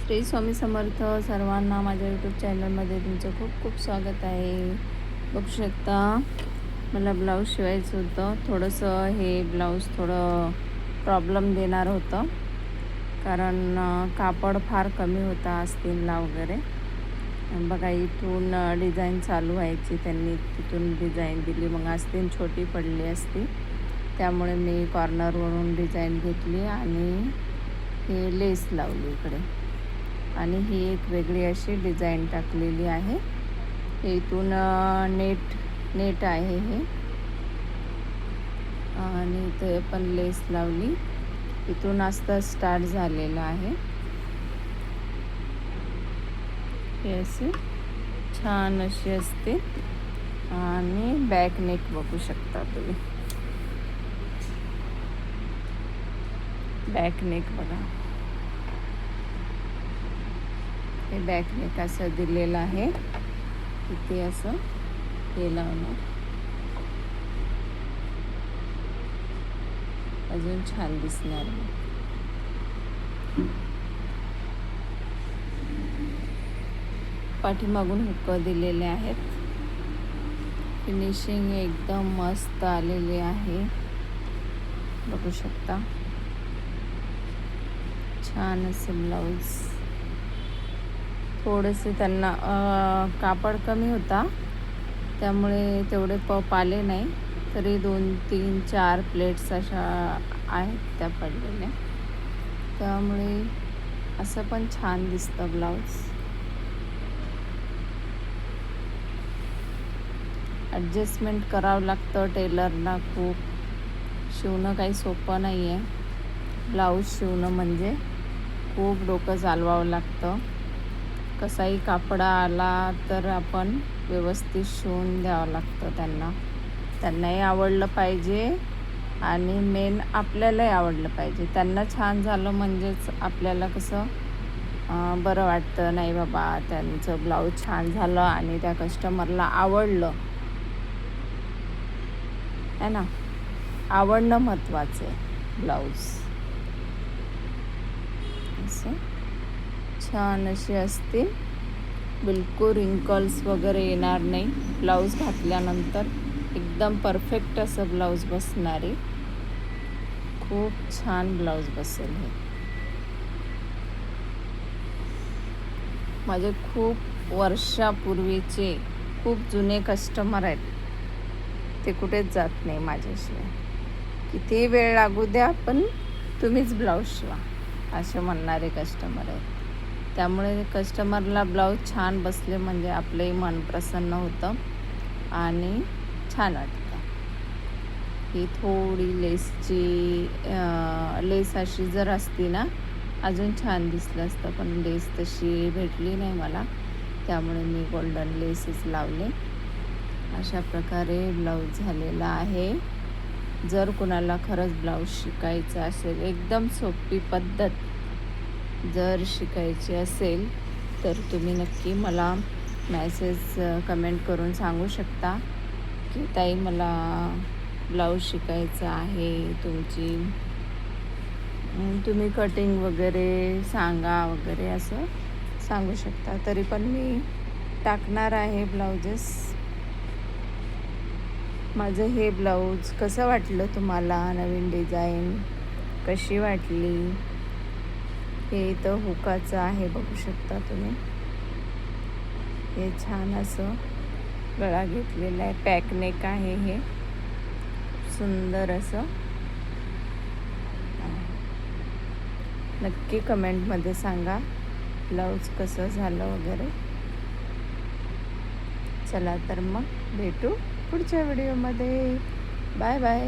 श्री स्वामी समर्थ सर्वांना माझ्या यूट्यूब चॅनलमध्ये तुमचं खूप खूप स्वागत आहे. बघू शकता मला ब्लाऊज शिवायचं होतं. थोडंसं हे ब्लाऊज थोडं प्रॉब्लेम देणार होतं कारण कापड फार कमी होता आस्तीनला वगैरे. बघा इथून डिझाईन चालू व्हायची, त्यांनी तिथून डिझाईन दिली, मग आस्तीन छोटी पडली असती, त्यामुळे मी कॉर्नरवरून डिझाईन घेतली आणि हे लेस लावली इकडे आणि ही एक वेगळी अशी डिझाईन टाकलेली आहे. हे इथून नेट आहे हे आणि इथे पण लेस लावली. इथून आस्ता स्टार्ट झालेलं आहे. हे असे छान अशी असते आणि बॅक नेक बघू शकता तुम्ही. बॅक नेक बघा, हे बॅक नेक असं दिलेलं आहे. इथे असं हे लावणार, अजून छान दिसणार. पाठीमागून हुक दिलेले आहेत. फिनिशिंग एकदम मस्त आलेली आहे, बघू शकता. छान असं ब्लाऊज. थोडेसे त्यांना कापड कमी होता त्यामुळे तेवढे पप आले नाही, तरी 2, 3, 4 प्लेट्स अशा आहेत त्या पडलेल्या, त्यामुळे असं पण छान दिसतं ब्लाऊज. ॲडजस्टमेंट करावं लागतं टेलरला. खूप शिवणं काही सोपं नाही आहे. ब्लाऊज शिवणं म्हणजे खूप डोकं चालवावं लागतं. कसाही कापडा आला तर आपण व्यवस्थित शिवून द्यावं लागतं त्यांनाही आवडलं पाहिजे आणि मेन आपल्यालाही आवडलं पाहिजे. त्यांना छान झालं म्हणजेच आपल्याला कसं बरं वाटतं. नाही बाबा, त्यांचं ब्लाऊज छान झालं आणि त्या कस्टमरला आवडलं आहे ना. आवडणं महत्त्वाचं आहे. ब्लाऊज असं छान अशी असते, बिलकुल रिंकल्स वगैरे येणार नाही. ब्लाऊज घातल्यानंतर एकदम परफेक्ट असं ब्लाऊज बसणार आहे. खूप छान ब्लाऊज बसेल हे. माझे खूप वर्षापूर्वीचे खूप जुने कस्टमर आहेत. ते कुठेच जात नाही माझ्याशिवाय. किती वेळ लागू द्या पण तुम्हीच ब्लाऊज शिवा असे म्हणणारे कस्टमर आहेत. त्यामुळे कस्टमरला ब्लाऊज छान बसले म्हणजे आपलंही मन प्रसन्न होतं आणि छान वाटतं. ही थोडी लेस अशी जर असती ना अजून छान दिसलं असतं, पण लेस तशी भेटली नाही मला, त्यामुळे मी गोल्डन लेसेस लावले. अशा प्रकारे ब्लाऊज झालेला आहे. जर कुणाला खरंच ब्लाऊज शिकायचं असेल, एकदम सोपी पद्धत जर शिकायची असेल तर तुम्ही नक्की मला कमेंट करून सांगू शकता की ताई मला ब्लाऊज शिकायचं आहे तुम्ही कटिंग वगैरे सांगा वगैरे असं सांगू शकता. तरी पण मी टाकणार आहे ब्लाऊजेस. माझं हे ब्लाऊज कसं वाटलं तुम्हाला, नवीन डिझाईन कशी वाटली. हे इथं हुकाचं आहे, बघू शकता तुम्ही. हे छान असं गळा घेतलेला आहे, पॅक नेक आहे हे, सुंदर असं. नक्की कमेंटमध्ये सांगा ब्लाऊज कसं झालं वगैरे. चला तर मग भेटू पुढच्या व्हिडिओमध्ये. Bye bye.